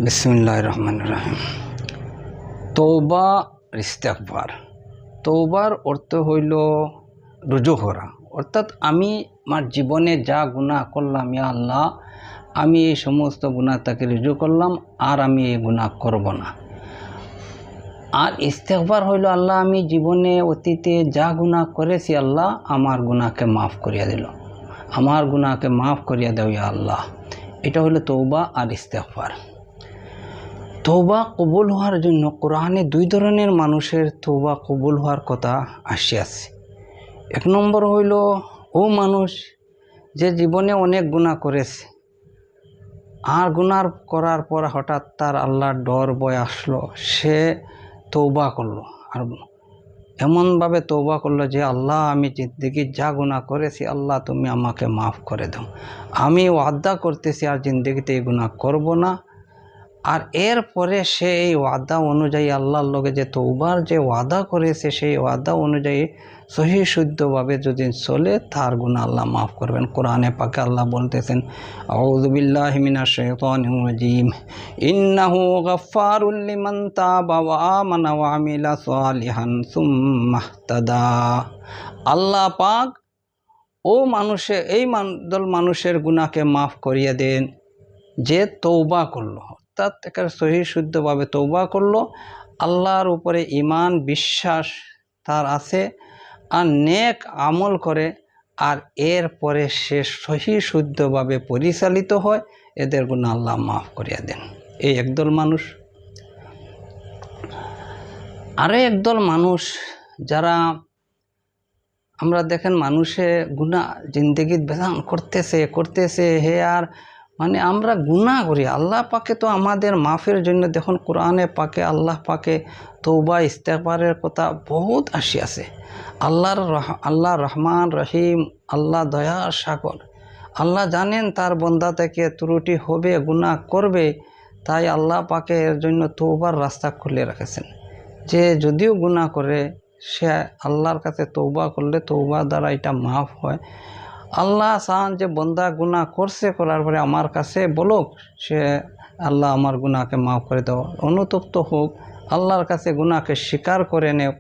বিসমিল্লাহির রহমানির রহিম। তওবা ইস্তেগফার। তওবার অর্থ হইল রুজু করা, অর্থাৎ আমি আমার জীবনে যা গুনাহ করলাম, ইয়া আল্লাহ আমি এই সমস্ত গুনাহ থেকে রুজু করলাম, আর আমি এই গুনাহ করব না। আর ইস্তেগফার হইল আল্লাহ আমি জীবনে অতীতে যা গুনাহ করেছি, আল্লাহ আমার গুনাহকে মাফ করিয়া দিল, আমার গুনাহকে মাফ করিয়া দাও ইয়া আল্লাহ। এটা হলো তওবা আর ইস্তেগফার। তওবা কবুল হওয়ার জন্য কোরআনে দুই ধরনের মানুষের তওবা কবুল হওয়ার কথা আসিয়াছে। এক নম্বর হইল ও মানুষ যে জীবনে অনেক গুনাহ করেছে, আর গুনাহ করার পর হঠাৎ তার আল্লাহর ডর ভয় আসলো, সে তওবা করলো, আর এমনভাবে তওবা করলো যে আল্লাহ আমি জিন্দগি যা গুনাহ করেছি, আল্লাহ তুমি আমাকে মাফ করে দাও, আমি ওয়াদা করতেছি আর জিন্দগিতে এই গুনাহ করব না। আর এরপরে সে এই ওয়াদা অনুযায়ী আল্লাহর লগে যে তওবার যে ওয়াদা করেছে, সেই ওয়াদা অনুযায়ী সহি শুদ্ধভাবে যদি চলে, তার গুনাহ আল্লাহ মাফ করবেন। কোরআনে পাকে আল্লাহ বলতেছেন, আউযু বিল্লাহি মিনাশ শাইতানির রাজিম, ইন্নাহু গাফফারুল লিমান তাবা ওয়া আমানা ওয়া আমিলা সালিহান সুম্মা ইহতাদা। আল্লাহ পাক ও এই দল মানুষের গুনাহকে মাফ করিয়ে দেন যে তওবা করলো, অর্থাৎ একটা সহি শুদ্ধভাবে তওবা করলো, আল্লাহর উপরে ঈমান বিশ্বাস তার আছে, আর নেক আমল করে, আর এরপরে সে সহি শুদ্ধভাবে পরিচালিত হয়, এদের গুনাহ আল্লাহ মাফ করিয়া দেন। এই একদল মানুষ। আরও একদল মানুষ যারা আমরা দেখেন মানুষে গুনাহ জিন্দগিত বেজান করতেছে হে, আর মানে আমরা গুনাহ করি, আল্লাহ পাকে তো আমাদের মাফের জন্য দেখুন কোরআনে পাকে আল্লাহ পাকে তওবা ইস্তেগফারের কথা বহুত আসিয়াছে। আল্লাহ রহমান রহিম, আল্লাহ দয়ার সাগর, আল্লাহ জানেন তার বন্দা থেকে ত্রুটি হবে, গুনাহ করবে, তাই আল্লাহ পাকে এর জন্য তওবার রাস্তা খুলে রেখেছেন, যে যদিও গুনাহ করে সে আল্লাহর কাছে তওবা করলে তওবা দ্বারা এটা মাফ হয়। আল্লাহ চান যে বন্দা গুনাহ করছে, করার পরে আমার কাছে বলুক, সে আল্লাহ আমার গুনাহকে মাফ করে দাও, অনুতপ্ত হোক, আল্লাহর কাছে গুনাহকে স্বীকার করে নেও,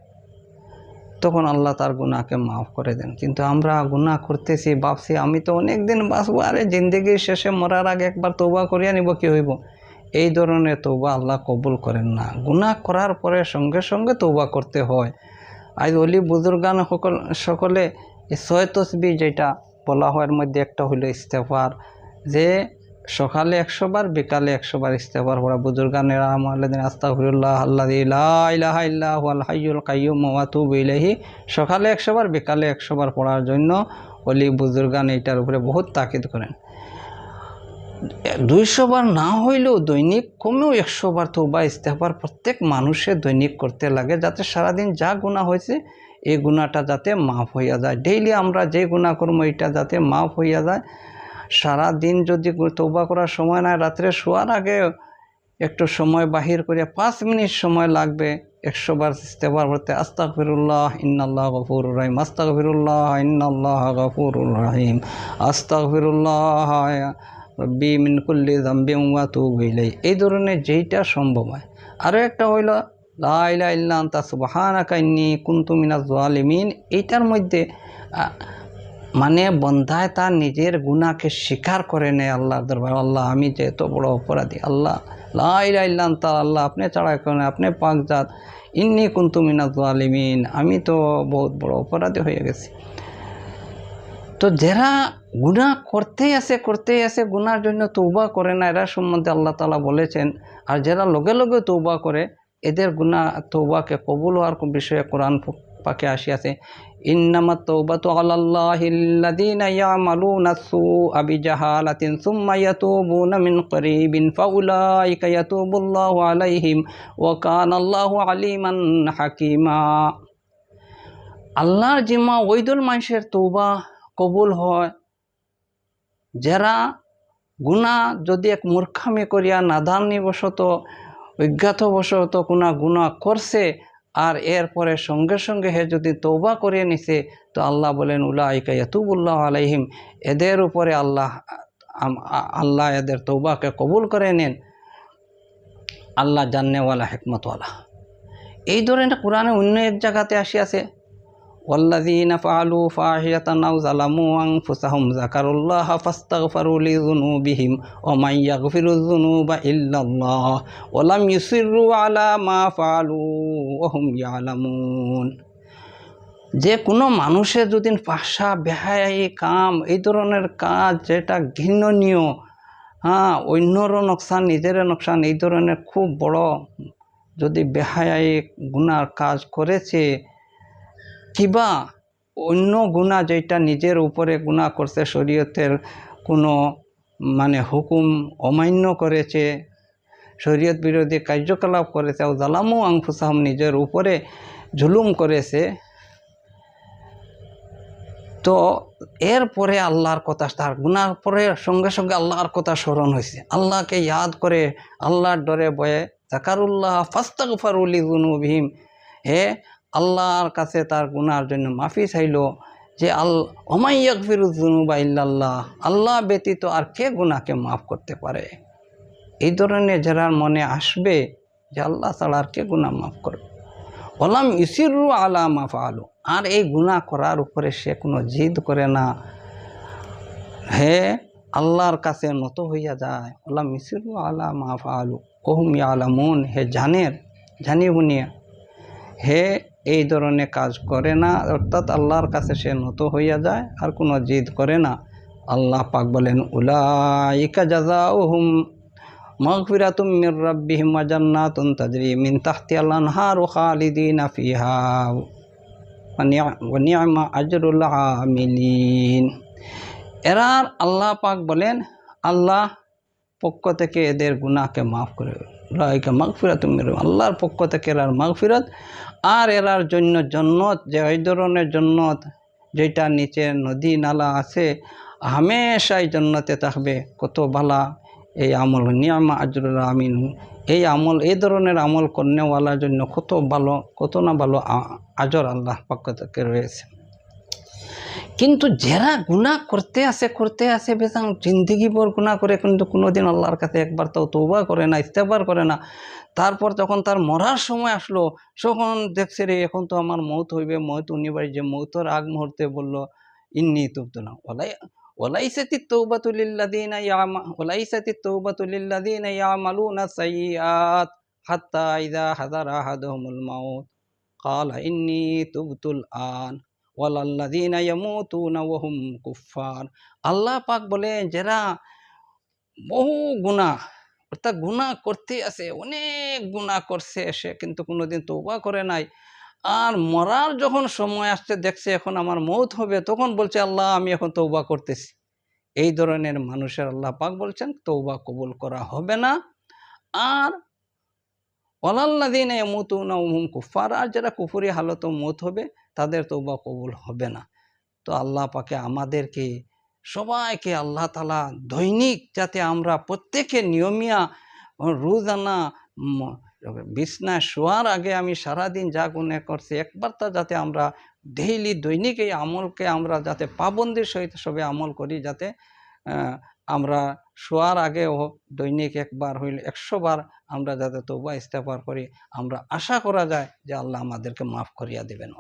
তখন আল্লাহ তার গুনাহকে মাফ করে দেন। কিন্তু আমরা গুনাহ করতেছি, ভাবছি আমি তো অনেক দিন বাঁচবো, আরে জিন্দগির শেষে মরার আগে একবার তওবা করিয়া নিব, কি হইব? এই ধরনের তওবা আল্লাহ কবুল করেন না। গুনাহ করার পরে সঙ্গে সঙ্গে তওবা করতে হয়। আজ অলি বুজুর্গান সকলে 6 তসবিহ যেটা বলা হয়, এর মধ্যে একটা হইল ইস্তেগফার, যে সকালে 100 বার বিকালে 100 বার ইস্তেগফার পড়া। বুজুর্গানেরা আমাদের আস্তাগফিরুল্লাহ আল্লাযী লা ইলাহা ইল্লা হুয়াল হাইয়ুল কাইয়্যুম ওয়া আতুবু ইলাইহি, সকালে 100 বার বিকালে 100 বার পড়ার জন্য অলি বুজুর্গান এইটার উপরে বহুত তাকিদ করেন। 200 বার না হইলেও দৈনিক কমেও 100 বার তওবা ইস্তেগফার প্রত্যেক মানুষের দৈনিক করতে লাগে, যাতে সারাদিন যা গুনাহ হয়েছে এই গুনাহটা যাতে মাফ হইয়া যায়। ডেইলি আমরা যে গুনাহ করবো এটা যাতে মাফ হইয়া যায়। সারাদিন যদি তওবা করার সময় নাই, রাত্রে শোয়ার আগে একটু সময় বাহির করে 5 মিনিট সময় লাগবে 100 বার ইস্তেগফার পড়তে। আস্তাগফিরুল্লাহ ইন্নাল্লাহ গফুরুর রহিম, আস্তাগফিরুল্লাহ ইন্নাল্লাহ গফুরুর রহিম, আস্তাগফিরুল্লাহ রব্বি মিন কুল্লি যামবিন ওয়া আতুবু ইলাইহি। এই ধরনের যেইটা সম্ভব হয়। আরও একটা হইল লা ইলাহা ইল্লা আনতা সুবহানাকা ইন্নী কুনতু মিনাজ জালিমিন। এইটার মধ্যে মানে বন্দায় তার নিজের গুনাহকে স্বীকার করে নেয় আল্লাহর দরবারে, আল্লাহ আমি যে এত বড় অপরাধী, আল্লাহ লা ইলাহা ইল্লা আনতা, আল্লাহ আপনি ছাড়া কেউ নেই, আপনি পাক জাত, ইন্নী কুনতু মিনাজ জালিমিন, আমি তো বহুত বড় অপরাধী হয়ে গেছি। তো যারা গুনাহ করতেই আছে গুনার জন্য তওবা করে না, এরা সম্বন্ধে আল্লাহ তাআলা বলেছেন, আর যারা লগে লগে তওবা করে এদের গুনাহ তওবাকে কবুল হওয়ার বিষয়ে কোরআন পাকে আসিয়াছে, ইন্নামাত তাওবাতু আলাল্লাহিল্লাযীনা ইয়ামালুনা সুআ বিজাহালাতিন সুম্মা ইয়াতুবুনা মিন করিবিন ফাউলাইকা ইয়াতুবুল্লাহু আলাইহিম ওয়া কানাল্লাহু আলিমান হাকীমা। আল্লাহর জিম্মা ওই দল মানুষের তওবা কবুল হয় যারা গুনাহ যদি এক মূর্খামি করিয়া নাদানিবশত অজ্ঞাতবশত কোনো গুনাহ করছে, আর এরপরে সঙ্গে সঙ্গে হে যদি তওবা করে নিছে, তো আল্লাহ বলেন উলাইকা ইয়াতুবুল্লাহু আলাইহিম, এদের উপরে আল্লাহ এদের তওবাকে কবুল করে নেন। আল্লাহ জান্নেওয়ালা হিকমতওয়ালা। এই ধরনের কোরআনে অন্য এক জায়গাতে আসিয়াছে, ওয়াল্লাযীনা ফাআলু ফাহিশাতান আও যালামু আনফুসাহুম যাকারুল্লাহা ফাস্তাগফিরু লিযুনুবিহিম ওয়া মান ইয়াগফিরুয যুনুবা ইল্লাল্লাহ ওয়া লাম ইউসিররু আলা মা ফাআলু ওয়া হুম ইয়ালামুন। যে কোনো মানুষের যদি ফাহশা, বেহায়াই কাম, এই ধরনের কাজ যেটা ঘৃণনীয়, অন্যরও নোকসান, নিজেরও নোকসান, এই ধরনের খুব বড় যদি বেহায়াই গুনার কাজ করেছে, কিবা অন্য গুনাহ যেটা নিজের উপরে গুনাহ করছে, শরীয়তের কোনো মানে হুকুম অমান্য করেছে, শরীয়ত বিরোধী কার্যকলাপ করেছে, ও জালামু আনফুসাহুম নিজের উপরে জুলুম করেছে, তো এরপরে আল্লাহর কথা, তার গুনার পরে সঙ্গে সঙ্গে আল্লাহর কথা স্মরণ হয়েছে, আল্লাহকে ইয়াদ করে আল্লাহর ডরে বয়ে যাকারুল্লাহ ফাস্তাগফিরু লিযুনুবিহিম, হে আল্লাহর কাছে তার গুনার জন্য মাফি চাইল, যে ওয়া মান ইয়াগফিরুয যুনুবা ইল্লাল্লাহ, আল্লাহ ব্যতীত আর কে গুনাহকে মাফ করতে পারে। এই ধরনের যারা মনে আসবে যে আল্লাহ ছাড়া আর কে গুনাহ মাফ করবে, ওয়া লাম ইউসিররু আলা মা ফাআলু, আর এই গুনাহ করার উপরে সে কোনো জিদ করে না, হে আল্লাহর কাছে নত হইয়া যায়, ওয়া লাম ইউসিররু আলা মা ফাআলু ওয়া হুম ইয়ালামুন, হে জানি বুনিয়া, হে এই ধরনের কাজ করে না, অর্থাৎ আল্লাহর কাছে সে নত হইয়া যায় আর কোনো জিদ করে না। আল্লাহ পাক বলেন, উলাইকা জাযাউহুম মাগফিরাতুম মির রাব্বিহিম ওয়া জান্নাতুন তাজরি মিন তাহতিহাল আনহারু খালিদিনা ফিহা ওয়া নি'মা আজরুল আমিলিন। এরার আল্লাহ পাক বলেন, আল্লাহ পক্ষ থেকে এদের গুনাহকে মাফ করে, উলাইকা মাগফিরাতুম মির, আল্লাহর পক্ষ থেকে এরার মাগফিরাত, আর এরার জন্য জান্নাত, যে এই ধরনের জান্নাত যেটা নিচে নদী নালা আছে, হামেশাই জান্নাতে থাকবে। কত ভালা এই আমল, নি'মা আজরুল আমিন, এই আমল, এই ধরনের আমল করনেওয়ালার জন্য কত ভালো, কত না ভালো আজর আল্লাহ পক্ষ থেকে রয়েছে। কিন্তু যারা গুনাহ করতে আসে বেজান জিন্দগি ভর গুনাহ করে, কিন্তু কোনোদিন আল্লাহর কাছে একবার তাও তওবা করে না, ইস্তেগফার করে না, তারপর যখন তার মরার সময় আসলো, তখন দেখছে রে এখন তো আমার মৌত হইবে, মৌত উনিবার, যে মৌতের আগ মুহূর্তে বলল ইন্নী তুবতু না, ওয়ালাইসাতিত তাওবাতু লিল্লাযীনা ইয়ামালুনা সাইয়্যাত হাত্তা ইযা হাযারা আহাদাহুমুল মাউত ক্বালা ইন্নী তুবতুল আন ওয়ালাল্লাযীনা ইয়ামুতুনা ওয়া হুম কুফফার। আল্লাহ পাক বলেন, যারা বহু গুনাহ, অর্থাৎ গুনাহ করতে আছে, অনেক গুনাহ করছে, সে কিন্তু কোনোদিন তওবা করে নাই, আর মরার যখন সময় আসছে, দেখছে এখন আমার মৌত হবে, তখন বলছে আল্লাহ আমি এখন তওবা করতেছি। এই ধরনের মানুষের আল্লাহ পাক বলছেন তওবা কবুল করা হবে না। আর ওয়ালাল্লাযীনা ইয়ামুতুনা ওয়া হুম কুফফার, আর যারা কুফরি হালতে মৌত হবে তাদের তওবা কবুল হবে না। তো আল্লাহ পাকে আমাদেরকে সবাইকে আল্লাহ তাআলা দৈনিক, যাতে আমরা প্রত্যেকে নিয়মিয়া রোজানা বিছনায় শোয়ার আগে আমি সারাদিন যা গুনাহ করছি একবার তা যাতে আমরা দৈনিক এই আমলকে আমরা যাতে পাবন্দির সহিত সবে আমল করি, যাতে আমরা শোয়ার আগেও দৈনিক একবার হইলে 100 বার আমরা যাতে তওবা ইস্তেগফার করি, আমরা আশা করা যায় যে আল্লাহ আমাদেরকে মাফ করিয়া দেবেন।